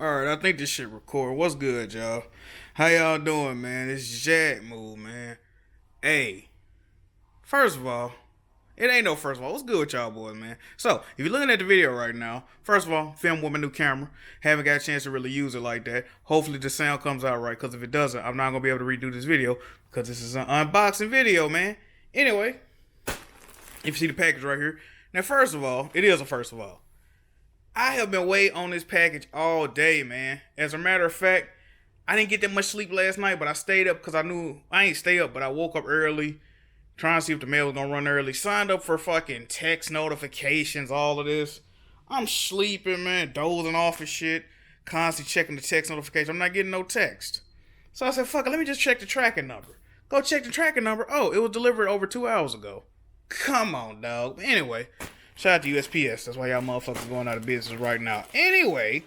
Alright, I think this shit record. What's good, y'all? How y'all doing, man? It's Jack Move, man. Hey, first of all, it ain't no first of all. What's good with y'all boys, man? So, if you're looking at the video right now, first of all, film with my new camera. Haven't got a chance to really use it like that. Hopefully the sound comes out right, because if it doesn't, I'm not going to be able to redo this video, because this is an unboxing video, man. Anyway, if you see the package right here. Now, first of all, it is a first of all. I have been waiting on this package all day, man. As a matter of fact, I didn't get that much sleep last night, but I stayed up because I ain't stay up, but I woke up early, trying to see if the mail was gonna run early. Signed up for fucking text notifications, all of this. I'm sleeping, man, dozing off and shit. Constantly checking the text notification. I'm not getting no text. So I said, fuck it, let me just check the tracking number. Go check the tracking number. Oh, it was delivered over 2 hours ago. Come on, dog. But anyway, shout out to USPS. That's why y'all motherfuckers going out of business right now. Anyway,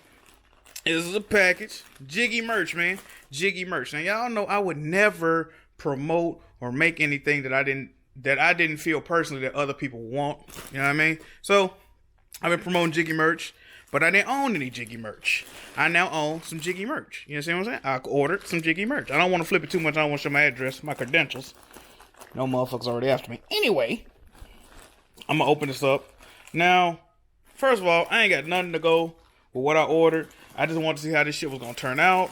this is a package. Jiggy merch, man. Jiggy merch. Now y'all know I would never promote or make anything that I didn't feel personally that other people want. You know what I mean? So I've been promoting Jiggy merch, but I didn't own any Jiggy merch. I now own some Jiggy merch. You know what I'm saying? I ordered some Jiggy merch. I don't want to flip it too much. I don't want to show my address, my credentials. No motherfuckers already after me. Anyway, I'm gonna open this up. Now, first of all, I ain't got nothing to go with what I ordered. I just want to see how this shit was gonna turn out.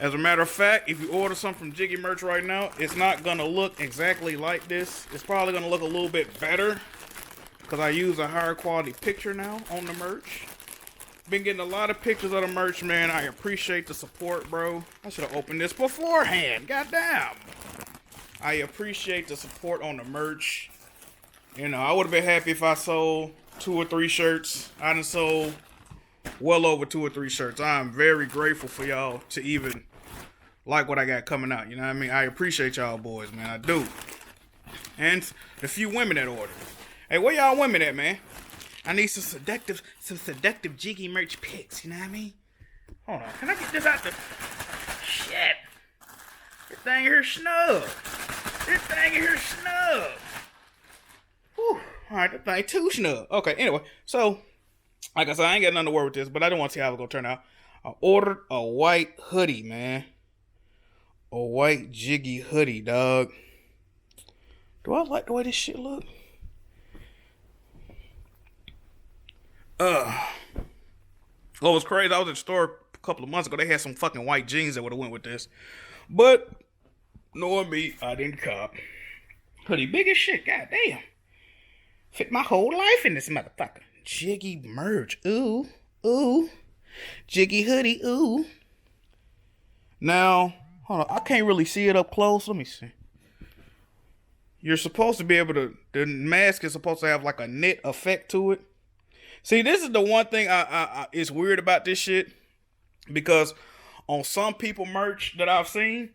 As a matter of fact, if you order something from Jiggy merch right now, it's not gonna look exactly like this. It's probably gonna look a little bit better because I use a higher quality picture now on the merch. Been getting a lot of pictures of the merch, man. I appreciate the support, bro. I should have opened this beforehand. Goddamn. I appreciate the support on the merch. You know, I would have been happy if I sold 2 or 3 shirts. I done sold well over 2 or 3 shirts. I'm very grateful for y'all to even like what I got coming out. You know what I mean? I appreciate y'all boys, man. I do. And the few women that ordered. Hey, where y'all women at, man? I need some seductive Jiggy merch pics. You know what I mean? Hold on. Can I get this out the... Shit. This thing here snug. This thing here snug. Whew. Alright, that thing too snug. Okay, anyway. So, like I said, I ain't got nothing to worry with this, but I didn't want to see how it's going to turn out. I ordered a white hoodie, man. A white Jiggy hoodie, dog. Do I like the way this shit look? What was crazy, I was at the store a couple of months ago. They had some fucking white jeans that would have went with this. But, knowing me, I didn't cop. Hoodie big as shit, goddamn. Fit my whole life in this motherfucker. Jiggy merch, ooh, ooh. Jiggy hoodie, ooh. Now, hold on, I can't really see it up close. Let me see. You're supposed to be able to, the mask is supposed to have like a knit effect to it. See, this is the one thing it's weird about this shit. Because on some people merch that I've seen,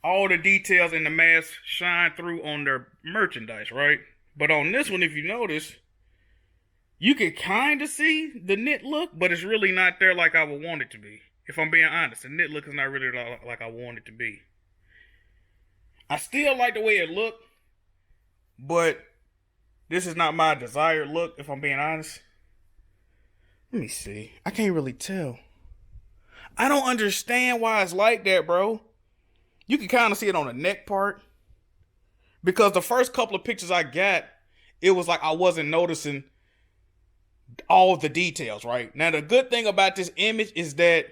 all the details in the mask shine through on their merchandise, right? But on this one, if you notice, you can kind of see the knit look, but it's really not there like I would want it to be. If I'm being honest, the knit look is not really like I want it to be. I still like the way it looked, but this is not my desired look, if I'm being honest. Let me see. I can't really tell. I don't understand why it's like that, bro. You can kind of see it on the neck part. Because the first couple of pictures I got, it was like I wasn't noticing all of the details, right? Now, the good thing about this image is that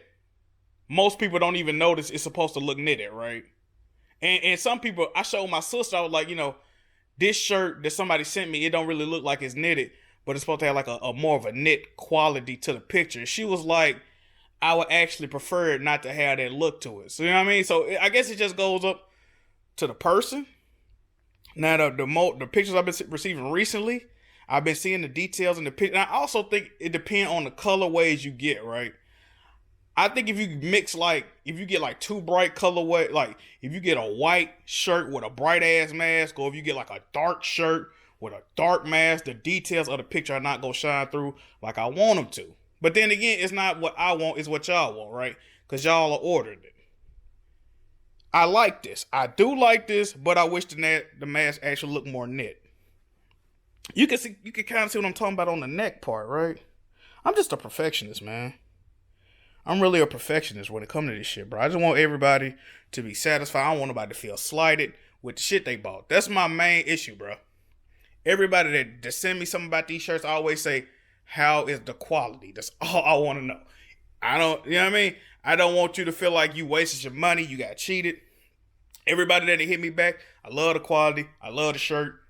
most people don't even notice it's supposed to look knitted, right? And some people, I showed my sister, I was like, you know, this shirt that somebody sent me, it don't really look like it's knitted, but it's supposed to have like a more of a knit quality to the picture. She was like, I would actually prefer it not to have that look to it. So, you know what I mean? So, I guess it just goes up to the person. Now, the pictures I've been receiving recently, I've been seeing the details in the picture. And I also think it depends on the colorways you get, right? I think if you mix if you get like 2 bright colorway, like if you get a white shirt with a bright ass mask, or if you get like a dark shirt with a dark mask, the details of the picture are not going to shine through like I want them to. But then again, it's not what I want, it's what y'all want, right? Because y'all are ordered it. I like this. I do like this, but I wish the mask actually looked more knit. You can kind of see what I'm talking about on the neck part, right? I'm just a perfectionist, man. I'm really a perfectionist when it comes to this shit, bro. I just want everybody to be satisfied. I don't want nobody to feel slighted with the shit they bought. That's my main issue, bro. Everybody that send me something about these shirts, I always say, how is the quality? That's all I want to know. I don't, you know what I mean? I don't want you to feel like you wasted your money, you got cheated. Everybody that hit me back, I love the quality, I love the shirt.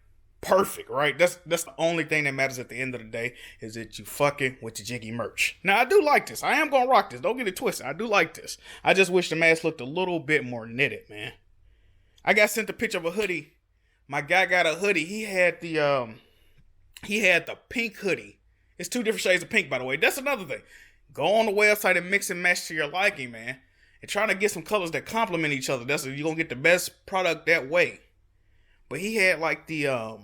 Perfect, right? That's the only thing that matters at the end of the day is that you fucking with the Jiggy merch. Now, I do like this. I am going to rock this. Don't get it twisted. I do like this. I just wish the mask looked a little bit more knitted, man. I got sent a picture of a hoodie. My guy got a hoodie. He had the pink hoodie. It's 2 different shades of pink, by the way. That's another thing. Go on the website and mix and match to your liking, man. And try to get some colors that complement each other. You're going to get the best product that way. But he had like the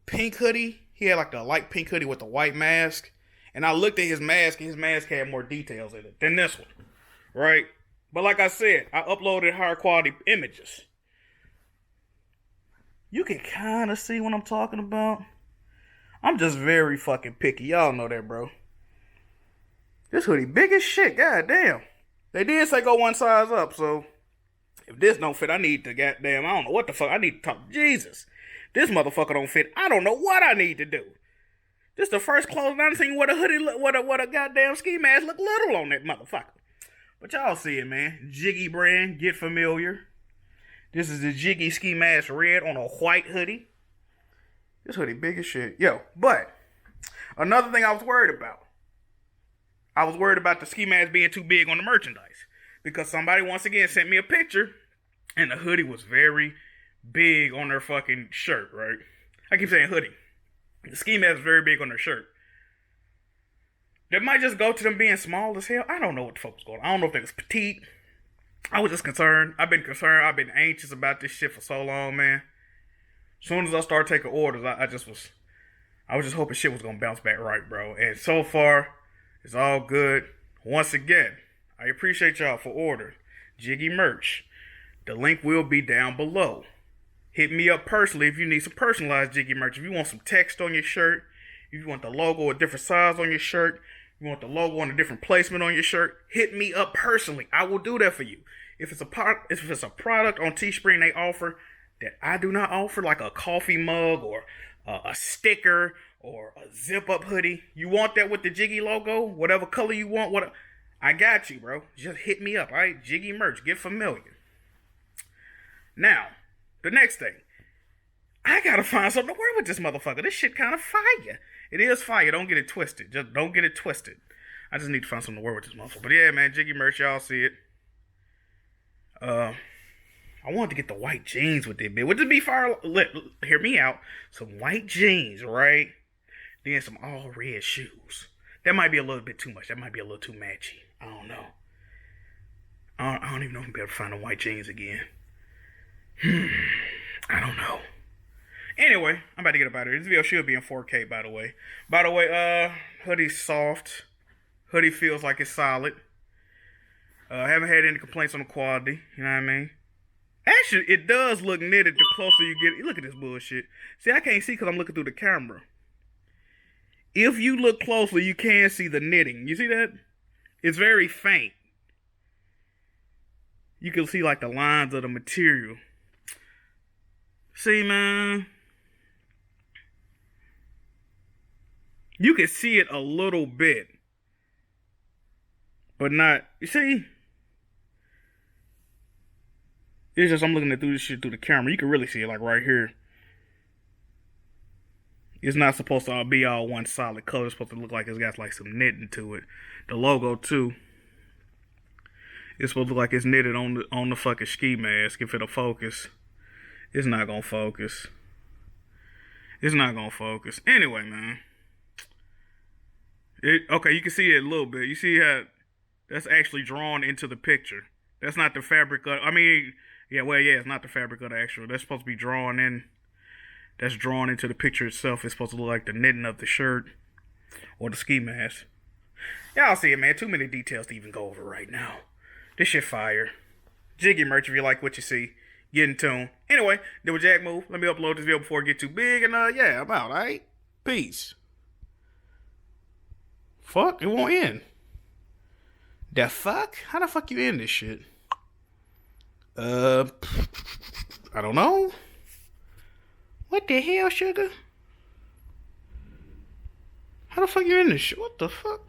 pink hoodie. He had like the light pink hoodie with the white mask. And I looked at his mask, and his mask had more details in it than this one. Right? But like I said, I uploaded higher quality images. You can kind of see what I'm talking about. I'm just very fucking picky. Y'all know that, bro. This hoodie big as shit. God damn. They did say go one size up, so if this don't fit, I need to goddamn, I don't know what the fuck. I need to talk to Jesus. This motherfucker don't fit. I don't know what I need to do. This the first clothes I've seen what a hoodie look, what a goddamn ski mask look little on that motherfucker. But y'all see it, man. Jiggy brand, get familiar. This is the Jiggy ski mask red on a white hoodie. This hoodie big as shit. Yo, but another thing I was worried about. I was worried about the ski mask being too big on the merchandise. Because somebody once again sent me a picture. And the hoodie was very big on their fucking shirt, right? I keep saying hoodie. The ski mask is very big on their shirt. That might just go to them being small as hell. I don't know what the fuck was going on. I don't know if they was petite. I was just concerned. I've been concerned. I've been anxious about this shit for so long, man. As soon as I started taking orders, I was just hoping shit was gonna bounce back right, bro. And so far, it's all good. Once again, I appreciate y'all for ordering Jiggy merch. The link will be down below. Hit me up personally if you need some personalized Jiggy merch. If you want some text on your shirt, if you want the logo a different size on your shirt, you want the logo on a different placement on your shirt, hit me up personally. I will do that for you. If it's a product on Teespring they offer that I do not offer, like a coffee mug or a sticker or a zip-up hoodie, you want that with the Jiggy logo, whatever color you want, I got you, bro. Just hit me up, all right? Jiggy merch, get familiar. Now, the next thing, I gotta find something to wear with this motherfucker. This shit kind of fire. It is fire. Don't get it twisted. Just don't get it twisted. I just need to find something to wear with this motherfucker. But yeah, man, Jiggy merch, y'all see it. I wanted to get the white jeans with it, man. Would it be fire? Hear me out. Some white jeans, right? Then some all red shoes. That might be a little bit too much. That might be a little too matchy. I don't know. I don't even know if I'm be able to find the white jeans again. I don't know. Anyway, I'm about to get up out of here. This video should be in 4K, by the way. Hoodie's soft. Hoodie feels like it's solid. I haven't had any complaints on the quality. You know what I mean? Actually, it does look knitted the closer you get. Look at this bullshit. See, I can't see because I'm looking through the camera. If you look closely, you can see the knitting. You see that? It's very faint. You can see like the lines of the material. See, man? You can see it a little bit. But not, you see? It's just I'm looking at this shit through the camera. You can really see it like right here. It's not supposed to be all one solid color. It's supposed to look like it's got like some knitting to it. The logo too. It's supposed to look like it's knitted on the fucking ski mask. If it'll focus. It's not gonna focus. It's not gonna focus. Anyway, man. Okay, you can see it a little bit. You see how that's actually drawn into the picture. That's not the fabric of, it's not the fabric of the actual. That's supposed to be drawn in. That's drawn into the picture itself. It's supposed to look like the knitting of the shirt or the ski mask. Y'all see it, man. Too many details to even go over right now. This shit fire. Jiggy merch if you like what you see. Get in tune. Anyway, that was Jack Move. Let me upload this video before it get too big. And yeah, I'm out, alright? Peace. Fuck, it won't end. The fuck? How the fuck you in this shit? Uh, I don't know. What the hell, sugar? How the fuck you in this shit? What the fuck?